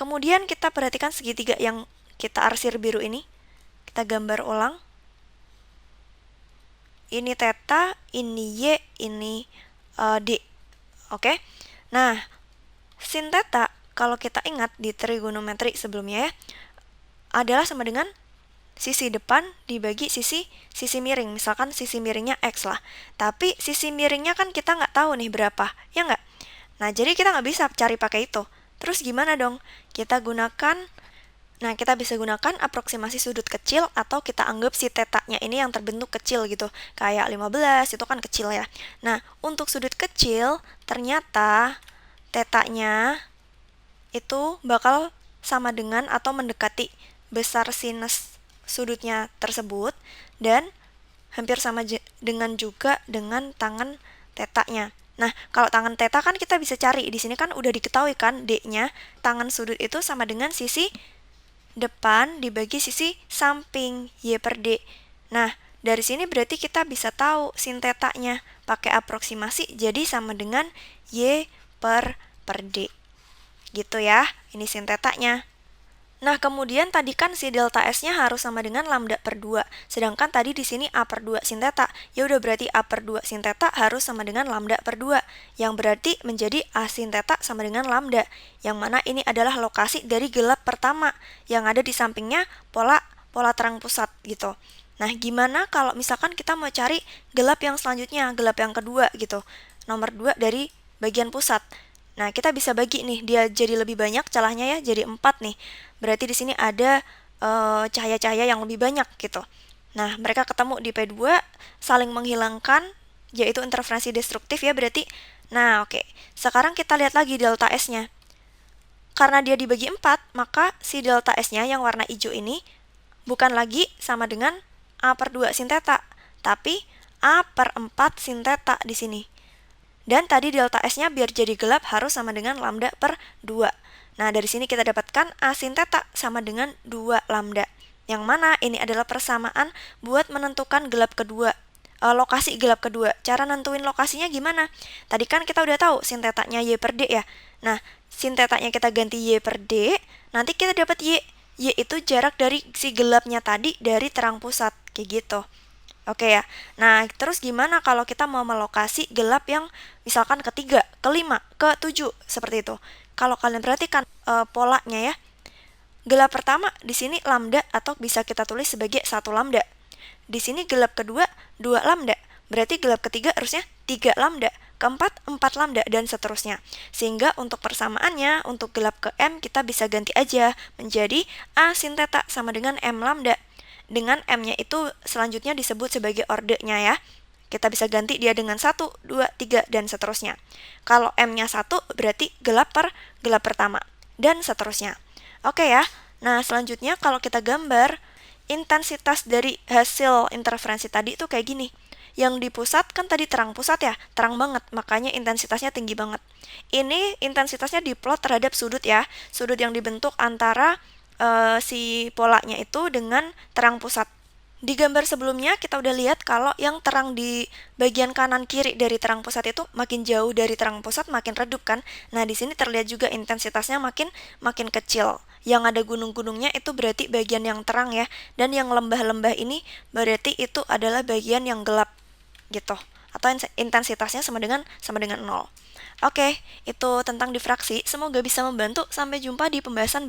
Kemudian kita perhatikan segitiga yang kita arsir biru ini. Kita gambar ulang. Ini theta, ini Y, ini D. Oke. Nah, sin theta kalau kita ingat di trigonometri sebelumnya ya, adalah sama dengan sisi depan dibagi sisi miring. Misalkan sisi miringnya X lah. Tapi sisi miringnya kan kita nggak tahu nih berapa, ya nggak? Nah, jadi kita nggak bisa cari pakai itu. Terus gimana dong? Kita bisa gunakan aproksimasi sudut kecil atau kita anggap si tetanya ini yang terbentuk kecil gitu. Kayak 15 itu kan kecil ya. Nah, untuk sudut kecil ternyata tetanya itu bakal sama dengan atau mendekati besar sinus sudutnya tersebut dan hampir sama dengan juga dengan tangan tetanya. Nah, kalau tangan teta kan kita bisa cari. Di sini kan udah diketahui kan D-nya, tangan sudut itu sama dengan sisi depan dibagi sisi samping Y per D. Nah, dari sini berarti kita bisa tahu sin tetanya pakai aproksimasi jadi sama dengan Y per D. Gitu ya, ini sin tetanya. Nah, kemudian tadi kan si delta S-nya harus sama dengan lambda per 2. Sedangkan tadi di sini A per 2 sin theta. Ya udah berarti A per 2 sin theta harus sama dengan lambda per 2. Yang berarti menjadi A sin theta sama dengan lambda. Yang mana ini adalah lokasi dari gelap pertama. Yang ada di sampingnya pola terang pusat gitu. Nah, gimana kalau misalkan kita mau cari gelap yang selanjutnya, gelap yang kedua gitu. Nomor 2 dari bagian pusat. Nah, kita bisa bagi nih, dia jadi lebih banyak celahnya ya, jadi 4 nih. Berarti di sini ada cahaya-cahaya yang lebih banyak gitu. Nah, mereka ketemu di P2, saling menghilangkan, yaitu interferensi destruktif ya berarti. Nah, oke. Sekarang kita lihat lagi delta S-nya. Karena dia dibagi 4, maka si delta S-nya yang warna hijau ini bukan lagi sama dengan A per 2 sin theta, tapi A per 4 sin theta di sini. Dan tadi delta S-nya biar jadi gelap harus sama dengan lambda per 2. Nah, dari sini kita dapatkan A sin theta sama dengan 2 lambda. Yang mana ini adalah persamaan buat menentukan gelap kedua. Lokasi gelap kedua. Cara nentuin lokasinya gimana? Tadi kan kita udah tahu sin tetanya Y per D ya. Nah, sin tetanya kita ganti Y per D, nanti kita dapat Y. Y itu jarak dari si gelapnya tadi dari terang pusat. Kayak gitu. Oke ya. Nah, terus gimana kalau kita mau melokasi gelap yang misalkan ketiga, kelima, ketujuh, seperti itu. Kalau kalian perhatikan polanya ya, gelap pertama di sini lambda atau bisa kita tulis sebagai 1 lambda. Di sini gelap kedua 2 lambda. Berarti gelap ketiga harusnya 3 lambda, keempat 4 lambda dan seterusnya. Sehingga untuk persamaannya untuk gelap ke M kita bisa ganti aja menjadi A sin theta sama dengan M lambda. Dengan M-nya itu selanjutnya disebut sebagai ordenya ya. Kita bisa ganti dia dengan 1, 2, 3, dan seterusnya. Kalau M-nya 1 berarti gelap pertama, dan seterusnya. Oke ya, nah selanjutnya kalau kita gambar, intensitas dari hasil interferensi tadi itu kayak gini. Yang di pusat kan tadi terang pusat ya, terang banget, makanya intensitasnya tinggi banget. Ini intensitasnya diplot terhadap sudut ya, sudut yang dibentuk antara si polanya itu dengan terang pusat. Di gambar sebelumnya kita udah lihat kalau yang terang di bagian kanan kiri dari terang pusat itu makin jauh dari terang pusat makin redup kan. Nah, di sini terlihat juga intensitasnya makin kecil. Yang ada gunung-gunungnya itu berarti bagian yang terang ya, dan yang lembah-lembah ini berarti itu adalah bagian yang gelap gitu. Atau intensitasnya sama dengan 0. Oke, itu tentang difraksi. Semoga bisa membantu. Sampai jumpa di pembahasan berikutnya.